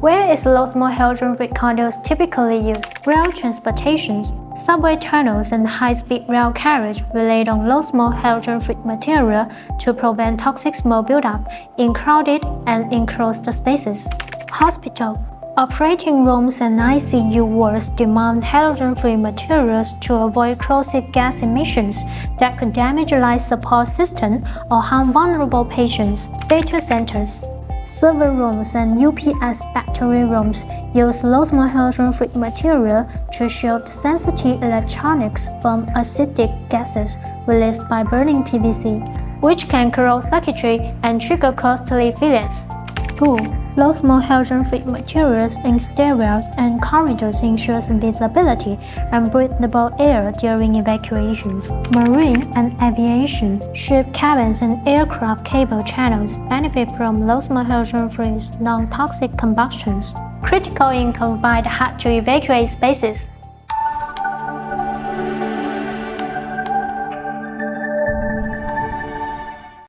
Where is low smoke halogen-free conduits typically used? Rail transportation. Subway tunnels and high-speed rail carriage rely on low smoke halogen-free material to prevent toxic smoke buildup in crowded and enclosed spaces. Hospital. Operating rooms and ICU wards demand halogen-free materials to avoid corrosive gas emissions that could damage life support systems or harm vulnerable patients. Data centers. Server rooms and UPS factory rooms use low smoke halogen-free material to shield sensitive electronics from acidic gases released by burning PVC, which can corrode circuitry and trigger costly failures. School. Low smoke halogen-free materials in stairwells and corridors ensures visibility and breathable air during evacuations. Marine and aviation. Ship cabins and aircraft cable channels benefit from low smoke halogen-free non-toxic combustions. Critical in confined hard-to-evacuate spaces.